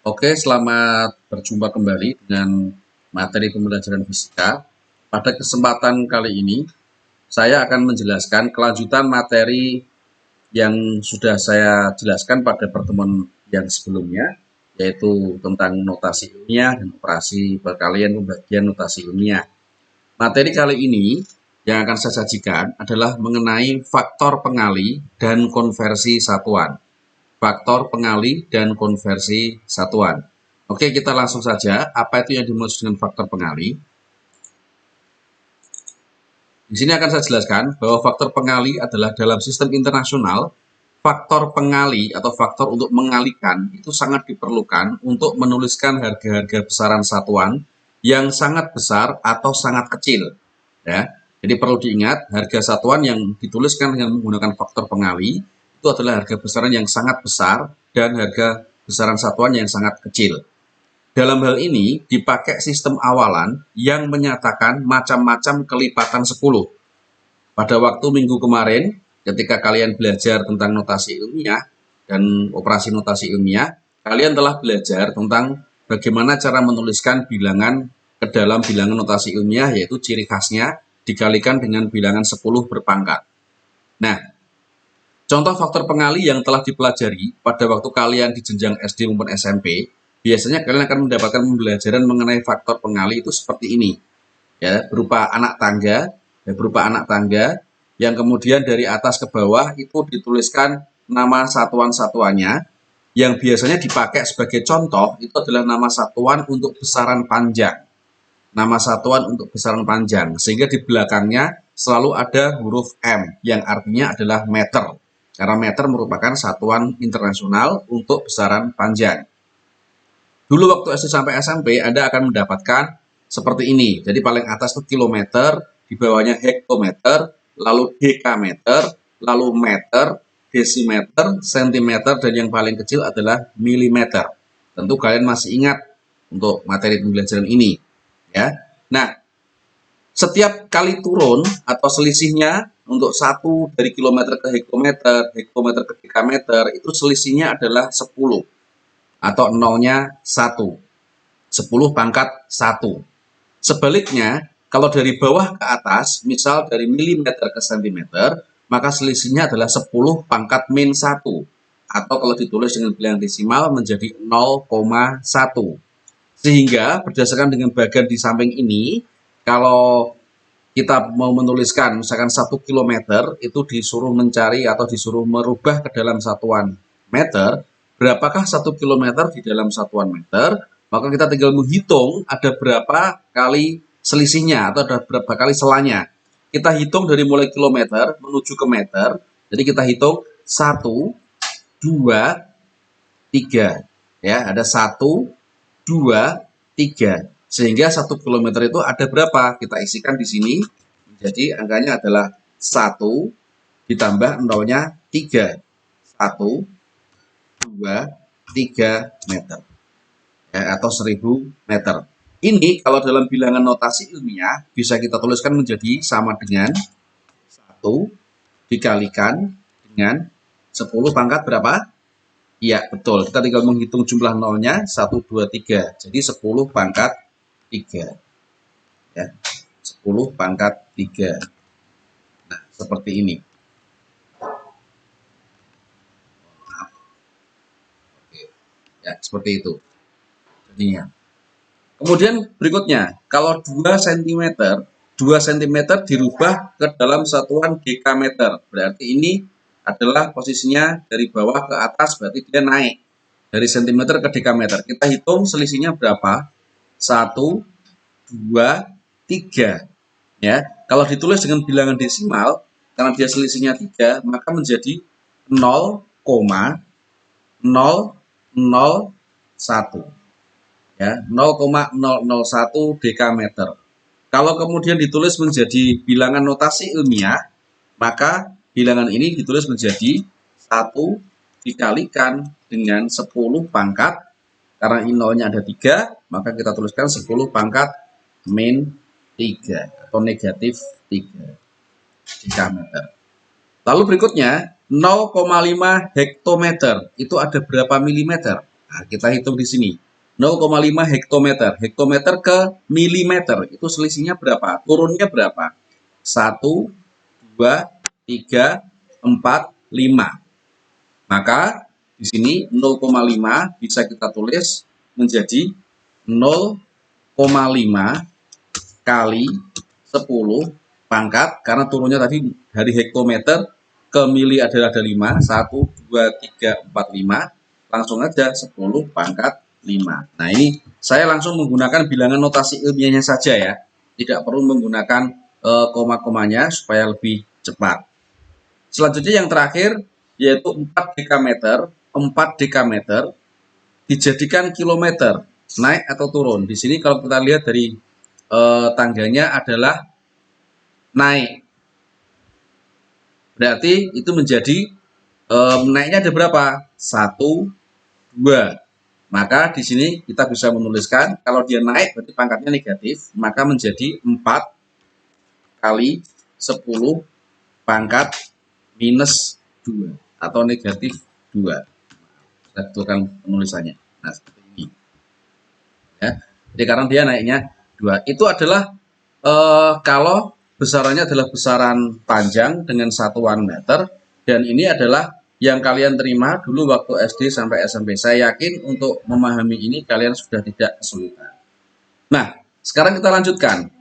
Oke, selamat berjumpa kembali dengan materi pembelajaran fisika. Pada kesempatan kali ini, saya akan menjelaskan kelanjutan materi yang sudah saya jelaskan pada pertemuan yang sebelumnya, yaitu tentang notasi ilmiah dan operasi perkalian pembagian notasi ilmiah. Materi kali ini yang akan saya sajikan adalah mengenai faktor pengali dan konversi satuan. Faktor pengali dan konversi satuan. Oke, kita langsung saja. Apa itu yang dimaksud dengan faktor pengali? Di sini akan saya jelaskan bahwa faktor pengali adalah dalam sistem internasional, faktor pengali atau faktor untuk mengalihkan itu sangat diperlukan untuk menuliskan harga-harga besaran satuan yang sangat besar atau sangat kecil. Ya, jadi perlu diingat harga satuan yang dituliskan dengan menggunakan faktor pengali itu adalah harga besaran yang sangat besar dan harga besaran satuan yang sangat kecil. Dalam hal ini dipakai sistem awalan yang menyatakan macam-macam kelipatan 10. Pada waktu minggu kemarin, ketika kalian belajar tentang notasi ilmiah dan operasi notasi ilmiah, kalian telah belajar tentang bagaimana cara menuliskan bilangan ke dalam bilangan notasi ilmiah, yaitu ciri khasnya dikalikan dengan bilangan 10 berpangkat. Nah, contoh faktor pengali yang telah dipelajari pada waktu kalian di jenjang SD maupun SMP, biasanya kalian akan mendapatkan pembelajaran mengenai faktor pengali itu seperti ini, ya, berupa anak tangga, yang kemudian dari atas ke bawah itu dituliskan nama satuan-satuannya, yang biasanya dipakai sebagai contoh itu adalah nama satuan untuk besaran panjang. Nama satuan untuk besaran panjang, sehingga di belakangnya selalu ada huruf M yang artinya adalah meter. Karena meter merupakan satuan internasional untuk besaran panjang. Dulu waktu SD sampai SMP, Anda akan mendapatkan seperti ini. Jadi paling atas itu kilometer, di bawahnya hektometer, lalu dekameter, lalu meter, desimeter, sentimeter, dan yang paling kecil adalah milimeter. Tentu kalian masih ingat untuk materi pembelajaran ini. Ya. Nah, setiap kali turun atau selisihnya untuk satu dari kilometer ke hektometer, hektometer ke dekameter, itu selisihnya adalah 10 atau nolnya 1. 10 pangkat 1. Sebaliknya, kalau dari bawah ke atas, misal dari milimeter ke sentimeter, maka selisihnya adalah 10 pangkat min 1. Atau kalau ditulis dengan bilangan desimal menjadi 0,1. Sehingga berdasarkan dengan bagian di samping ini, kalau kita mau menuliskan misalkan 1 kilometer itu disuruh mencari atau disuruh merubah ke dalam satuan meter, berapakah 1 kilometer di dalam satuan meter, maka kita tinggal menghitung ada berapa kali selisihnya atau ada berapa kali selanya. Kita hitung dari mulai kilometer menuju ke meter, jadi kita hitung 1, 2, 3. Ya, ada 1, 2, 3. Sehingga 1 kilometer itu ada berapa? Kita isikan di sini. Jadi angkanya adalah 1 ditambah nolnya 3. 1, 2, 3 meter. Ya, atau 1000 meter. Ini kalau dalam bilangan notasi ilmiah bisa kita tuliskan menjadi sama dengan 1 dikalikan dengan 10 pangkat berapa? Iya, betul. Kita tinggal menghitung jumlah nolnya 1, 2, 3. Jadi 10 pangkat 3. Ya, 10 pangkat 3. Nah, seperti ini. Ya, seperti itu. Jadinya. Kemudian berikutnya, kalau 2 cm, 2 cm dirubah ke dalam satuan dekameter. Berarti ini adalah posisinya dari bawah ke atas, berarti dia naik. Dari sentimeter ke dekameter. Kita hitung selisihnya berapa? 1, 2, 3. Ya, kalau ditulis dengan bilangan desimal, karena dia selisihnya 3, maka menjadi 0,001. Ya, 0,001 dekameter. Kalau kemudian ditulis menjadi bilangan notasi ilmiah, maka bilangan ini ditulis menjadi 1 dikalikan dengan 10 pangkat, karena ini nolnya ada 3, maka kita tuliskan 10 pangkat min 3 atau negatif 3 dekameter. Lalu berikutnya 0,5 hektometer itu ada berapa milimeter? Nah, kita hitung di sini. 0,5 hektometer. Hektometer ke milimeter. Itu selisihnya berapa? Turunnya berapa? 1, 2, 3, 4, 5. Maka di sini 0,5 bisa kita tulis menjadi 0,5 kali 10 pangkat, karena turunnya tadi dari hektometer ke mili adalah ada 5, 1, 2, 3, 4, 5, langsung aja 10 pangkat 5. Nah, ini saya langsung menggunakan bilangan notasi ilmiahnya saja ya, tidak perlu menggunakan koma-komanya supaya lebih cepat. Selanjutnya yang terakhir yaitu 4 dekameter. 4 dekameter dijadikan kilometer, naik atau turun. Di sini kalau kita lihat dari tangganya adalah naik. Berarti itu menjadi naiknya ada berapa? 1, 2. Maka di sini kita bisa menuliskan kalau dia naik berarti pangkatnya negatif, maka menjadi 4 kali 10 pangkat minus 2 atau negatif 2. Saya betulkan penulisannya. Nah, seperti ini. Ya. Jadi karena dia naiknya 2. Itu adalah kalau besarannya adalah besaran panjang dengan satuan meter, dan ini adalah yang kalian terima dulu waktu SD sampai SMP. Saya yakin untuk memahami ini kalian sudah tidak kesulitan. Nah, sekarang kita lanjutkan.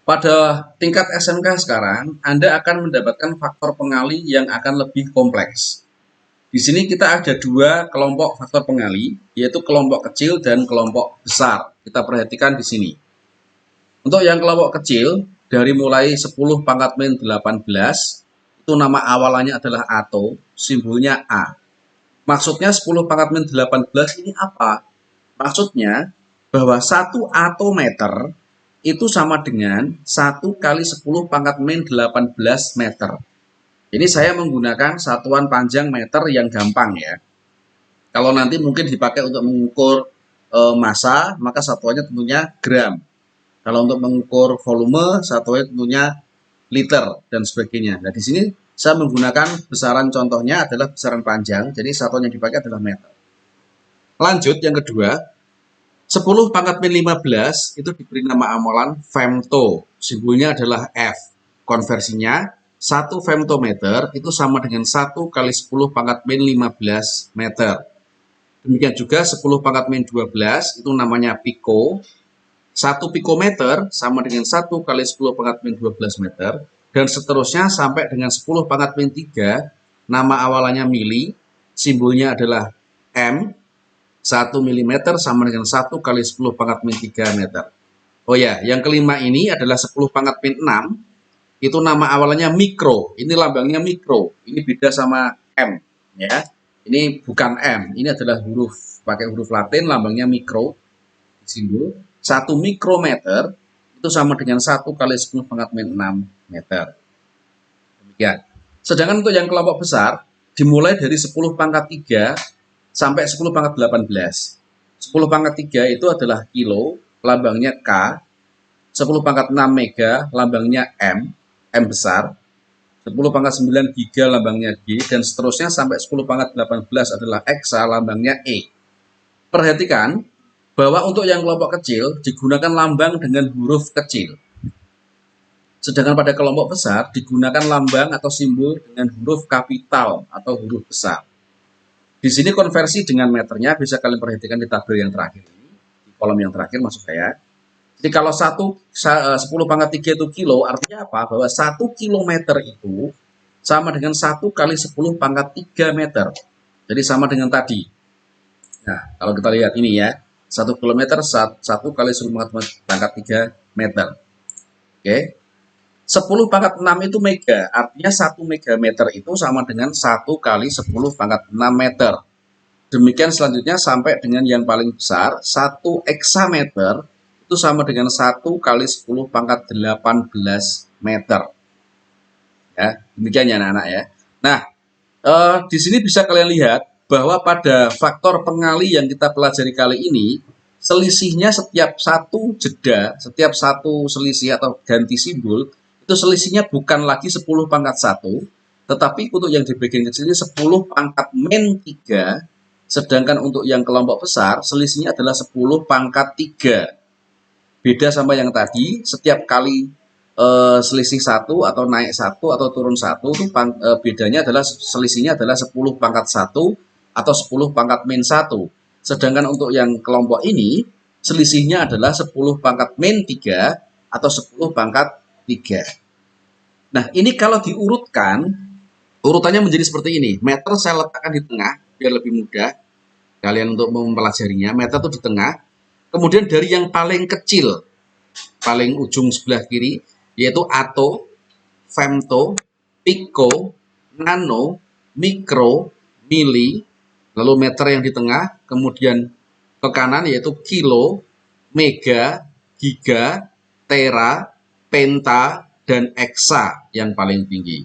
Pada tingkat SMK sekarang, Anda akan mendapatkan faktor pengali yang akan lebih kompleks. Di sini kita ada dua kelompok faktor pengali, yaitu kelompok kecil dan kelompok besar. Kita perhatikan di sini. Untuk yang kelompok kecil, dari mulai 10 pangkat min 18, itu nama awalannya adalah ato, simbolnya A. Maksudnya 10 pangkat min 18 ini apa? Maksudnya bahwa 1 atometer itu sama dengan 1 kali 10 pangkat min 18 meter. Ini saya menggunakan satuan panjang meter yang gampang ya. Kalau nanti mungkin dipakai untuk mengukur massa, maka satuannya tentunya gram. Kalau untuk mengukur volume, satuannya tentunya liter dan sebagainya. Nah, di sini saya menggunakan besaran contohnya adalah besaran panjang, jadi satuan yang dipakai adalah meter. Lanjut, yang kedua, 10 pangkat min 15 itu diberi nama amalan femto, simbolnya adalah F. Konversinya, 1 femtometer itu sama dengan 1 kali 10 pangkat min 15 meter. Demikian juga 10 pangkat min 12 itu namanya piko. 1 pikometer sama dengan 1 kali 10 pangkat min 12 meter, dan seterusnya sampai dengan 10 pangkat min 3, nama awalannya mili, simbolnya adalah M, 1 mm sama dengan 1 kali 10 pangkat min 3 meter. Oh ya, yang kelima ini adalah 10 pangkat min 6, itu nama awalannya mikro, ini lambangnya mikro, ini beda sama M, ya. Ini bukan M, ini adalah pakai huruf Latin, lambangnya mikro, simbol. 1 mikrometer itu sama dengan 1 kali 10 pangkat min 6 meter. Demikian. Sedangkan untuk yang kelompok besar, dimulai dari 10 pangkat 3 sampai 10 pangkat 18. 10 pangkat 3 itu adalah kilo, lambangnya K. 10 pangkat 6 mega, lambangnya M, M besar. 10 pangkat 9 giga, lambangnya G. Dan seterusnya sampai 10 pangkat 18 adalah Exa, lambangnya E. Perhatikan bahwa untuk yang kelompok kecil digunakan lambang dengan huruf kecil. Sedangkan pada kelompok besar digunakan lambang atau simbol dengan huruf kapital atau huruf besar. Di sini konversi dengan meternya bisa kalian perhatikan di tabel yang terakhir ini, di kolom yang terakhir maksud saya. Jadi kalau 10 pangkat 3 itu kilo, artinya apa? Bahwa 1 kilometer itu sama dengan 1 kali 10 pangkat 3 meter. Jadi sama dengan tadi. Nah, kalau kita lihat ini ya, 1 kilometer 1 kali 10 pangkat 3 meter. Oke. 10 pangkat 6 itu mega, artinya 1 megameter itu sama dengan 1 kali 10 pangkat 6 meter. Demikian selanjutnya sampai dengan yang paling besar, 1 heksameter itu sama dengan 1 kali 10 pangkat 18 meter. Ya, demikian ya anak-anak ya. Nah, di sini bisa kalian lihat bahwa pada faktor pengali yang kita pelajari kali ini, selisihnya setiap satu jeda, setiap satu selisih atau ganti simbol, itu selisihnya bukan lagi 10 pangkat 1, tetapi untuk yang di bagian kecil ini 10 pangkat min 3 Sedangkan untuk yang kelompok besar, selisihnya adalah 10 pangkat 3. Beda sama yang tadi, setiap kali selisih 1 atau naik 1 atau turun 1, itu bedanya adalah selisihnya adalah 10 pangkat 1 atau 10 pangkat min 1. Sedangkan untuk yang kelompok ini, selisihnya adalah 10 pangkat min 3 atau 10 pangkat 3. Nah, ini kalau diurutkan, urutannya menjadi seperti ini. Meter saya letakkan di tengah, biar lebih mudah kalian untuk mempelajarinya. Meter itu di tengah. Kemudian dari yang paling kecil, paling ujung sebelah kiri, yaitu atto, femto, pico, nano, mikro, mili, lalu meter yang di tengah, kemudian ke kanan yaitu kilo, mega, giga, tera, penta, dan eksa yang paling tinggi.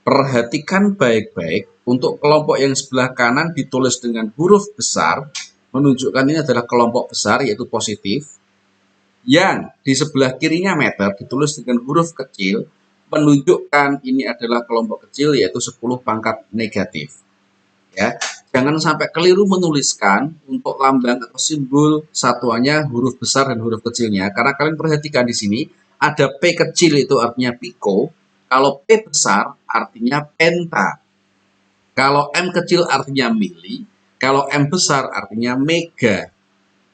Perhatikan baik-baik, untuk kelompok yang sebelah kanan ditulis dengan huruf besar, menunjukkan ini adalah kelompok besar yaitu positif. Yang di sebelah kirinya meter ditulis dengan huruf kecil, menunjukkan ini adalah kelompok kecil yaitu 10 pangkat negatif. Ya, jangan sampai keliru menuliskan untuk lambang atau simbol satuannya huruf besar dan huruf kecilnya, karena kalian perhatikan di sini ada P kecil itu artinya pico, kalau P besar artinya penta, kalau M kecil artinya mili, kalau M besar artinya mega.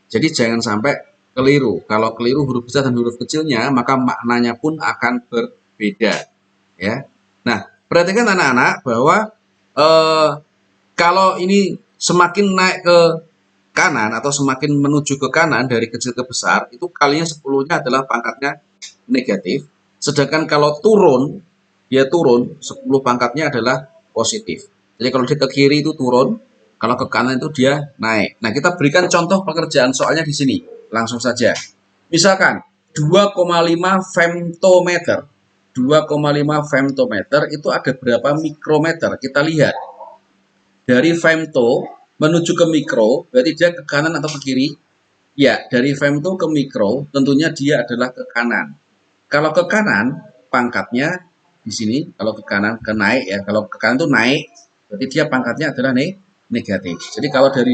Jadi jangan sampai keliru. Kalau keliru huruf besar dan huruf kecilnya, maka maknanya pun akan berbeda. Ya. Nah, perhatikan anak-anak bahwa kalau ini semakin naik ke kanan atau semakin menuju ke kanan dari kecil ke besar, itu kalinya 10-nya adalah pangkatnya negatif. Sedangkan kalau turun, dia turun, 10 pangkatnya adalah positif. Jadi kalau dia ke kiri itu turun, kalau ke kanan itu dia naik. Nah, kita berikan contoh pekerjaan soalnya di sini. Langsung saja. Misalkan 2,5 femtometer. 2,5 femtometer itu ada berapa mikrometer? Kita lihat. Dari femto menuju ke mikro, berarti dia ke kanan atau ke kiri? Ya, dari femto ke mikro, tentunya dia adalah ke kanan. Kalau ke kanan, pangkatnya di sini, kalau ke kanan, ke naik ya. Kalau ke kanan itu naik, berarti dia pangkatnya adalah negatif. Jadi kalau dari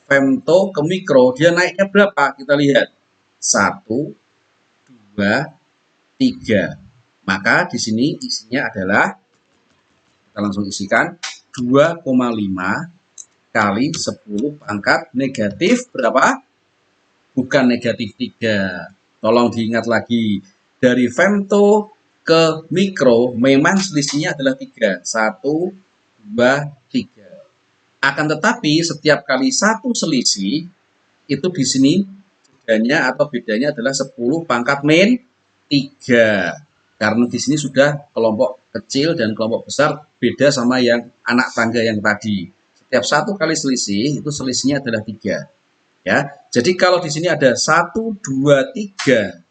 femto ke mikro, dia naiknya berapa? Kita lihat. 1, 2, 3. Maka di sini isinya adalah, kita langsung isikan, 2,5 kali 10 pangkat negatif berapa? Bukan negatif 3. Tolong diingat lagi. Dari femto ke mikro memang selisihnya adalah 3. 1, 2, 3. Akan tetapi setiap kali satu selisih itu di sini bedanya atau bedanya adalah 10 pangkat min 3. Karena di sini sudah kelompok kecil dan kelompok besar beda sama yang anak tangga yang tadi. Setiap satu kali selisih itu selisihnya adalah 3. Ya. Jadi kalau di sini ada 1, 2, 3.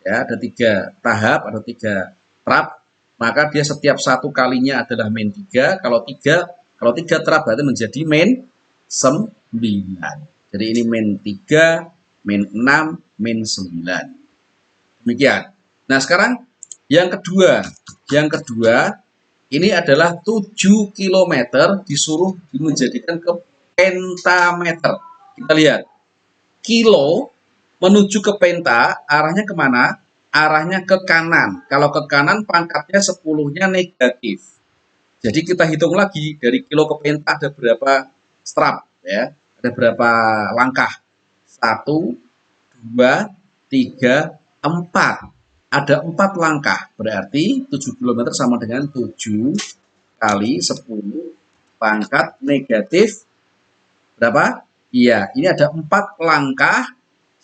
Ya, ada 3 tahap, ada 3 trap, maka dia setiap satu kalinya adalah min 3. Kalau 3 trap berarti menjadi min 9. Jadi ini min 3, min 6, min 9. Demikian. Nah, sekarang yang kedua. Yang kedua, ini adalah 7 km disuruh menjadikan ke pentameter. Kita lihat. Kilo menuju ke penta, arahnya kemana? Arahnya ke kanan. Kalau ke kanan, pangkatnya 10-nya negatif. Jadi kita hitung lagi, dari kilo ke penta ada berapa strap, ya? Ada berapa langkah? 1, 2, 3, 4. Ada 4 langkah, berarti 7 km sama dengan 7 kali 10 pangkat negatif berapa? Iya, ini ada 4 langkah,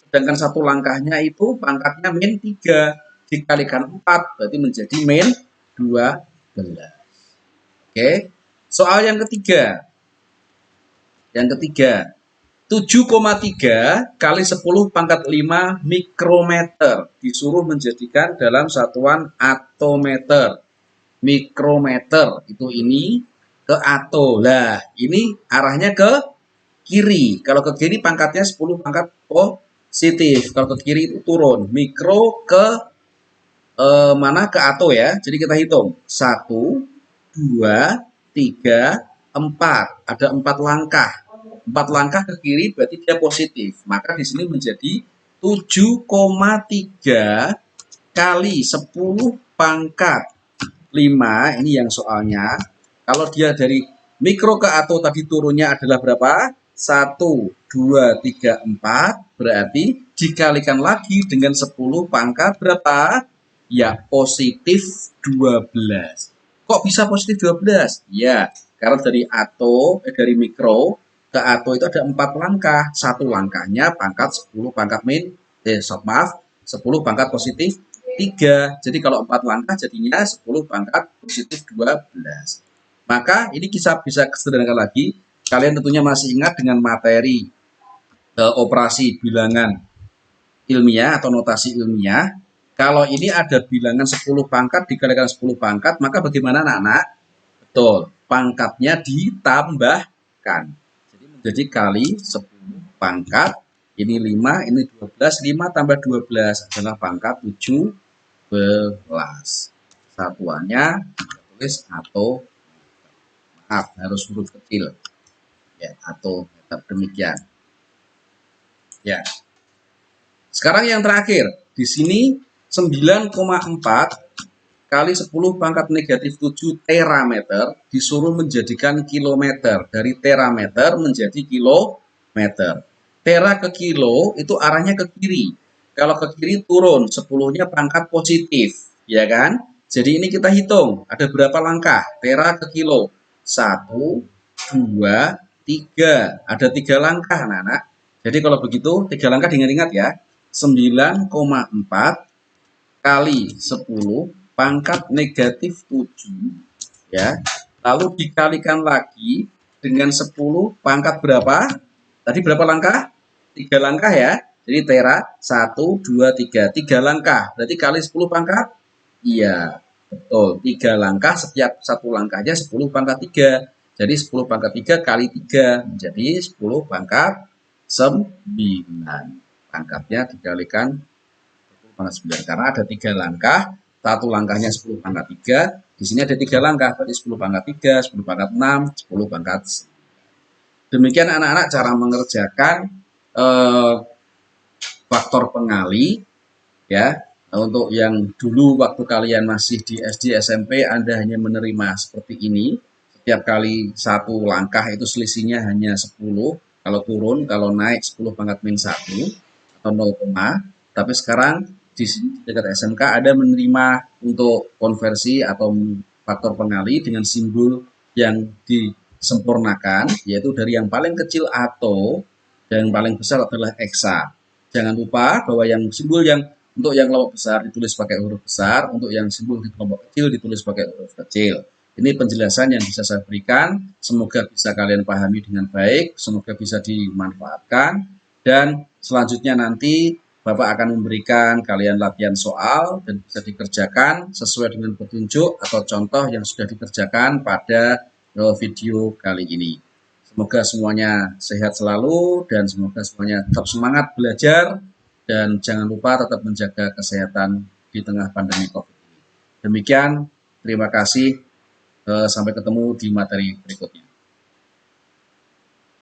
sedangkan satu langkahnya itu pangkatnya min 3. Dikalikan 4, berarti menjadi min 12. Oke, soal yang ketiga. Yang ketiga, 7,3 kali 10 pangkat 5 mikrometer disuruh menjadikan dalam satuan atometer. Mikrometer itu ini ke ato. Lah, ini arahnya ke kiri. Kalau ke kiri pangkatnya 10 pangkat positif. Kalau ke kiri itu turun. Mikro ke mana? Ke ato ya. Jadi kita hitung. 1, 2, 3, 4. Ada 4 langkah. 4 langkah ke kiri berarti dia positif. Maka di sini menjadi 7,3 kali 10 pangkat 5, ini yang soalnya. Kalau dia dari mikro ke ato tadi turunnya adalah berapa? 1, 2, 3, 4. Berarti dikalikan lagi dengan 10 pangkat berapa? Ya, positif 12. Kok bisa positif 12? Ya, karena dari mikro ke ato itu ada 4 langkah. Satu langkahnya pangkat 10 pangkat maaf, 10 pangkat positif 3. Jadi kalau 4 langkah jadinya 10 pangkat positif 12. Maka ini bisa kesederhanakan lagi. Kalian tentunya masih ingat dengan materi operasi bilangan ilmiah atau notasi ilmiah. Kalau ini ada bilangan 10 pangkat dikalikan 10 pangkat, maka bagaimana anak-anak? Betul, pangkatnya ditambahkan. Jadi menjadi kali 10 pangkat, ini 5, ini 12, 5 tambah 12 adalah pangkat 17. Satuannya tulis atau maaf, harus huruf kecil. Ya, atau demikian. Ya. Sekarang yang terakhir, di sini 9,4 kali 10 pangkat negatif 7 terameter disuruh menjadikan kilometer. Dari terameter menjadi kilometer. Tera ke kilo itu arahnya ke kiri. Kalau ke kiri turun, 10-nya pangkat positif. Ya kan? Jadi ini kita hitung, ada berapa langkah? Tera ke kilo. 1, 2, 3. Ada 3 langkah, anak-anak. Jadi kalau begitu, 3 langkah diingat-ingat ya. 9,4 kali 10 pangkat negatif 7 ya. Lalu dikalikan lagi dengan 10 pangkat berapa? Tadi berapa langkah? 3 langkah ya. Jadi tera 1, 2, 3. 3 langkah. Berarti kali 10 pangkat? Iya, betul. 3 langkah, setiap satu langkahnya 10 pangkat 3. Jadi 10 pangkat 3 kali 3 menjadi 10 pangkat 9. Pangkatnya dikalikan 10 pangkat 9 karena ada 3 langkah, satu langkahnya 10 pangkat 3, di sini ada 3 langkah, berarti 10 pangkat 3, 10 pangkat 6, 10 pangkat 9. Demikian anak-anak cara mengerjakan faktor pengali ya. Untuk yang dulu waktu kalian masih di SD SMP Anda hanya menerima seperti ini, setiap kali satu langkah itu selisihnya hanya 10, kalau turun, kalau naik 10 pangkat min 1 atau 0, tapi sekarang di dekat SMK ada menerima untuk konversi atau faktor pengali dengan simbol yang disempurnakan, yaitu dari yang paling kecil atau dan yang paling besar adalah eksa. Jangan lupa bahwa yang simbol yang untuk yang kelompok besar ditulis pakai huruf besar, untuk yang simbol di kelompok kecil ditulis pakai huruf kecil. Ini penjelasan yang bisa saya berikan, semoga bisa kalian pahami dengan baik, semoga bisa dimanfaatkan, dan selanjutnya nanti Bapak akan memberikan kalian latihan soal dan bisa dikerjakan sesuai dengan petunjuk atau contoh yang sudah dikerjakan pada video kali ini. Semoga semuanya sehat selalu dan semoga semuanya tetap semangat belajar dan jangan lupa tetap menjaga kesehatan di tengah pandemi COVID ini. Demikian, terima kasih. Sampai ketemu di materi berikutnya.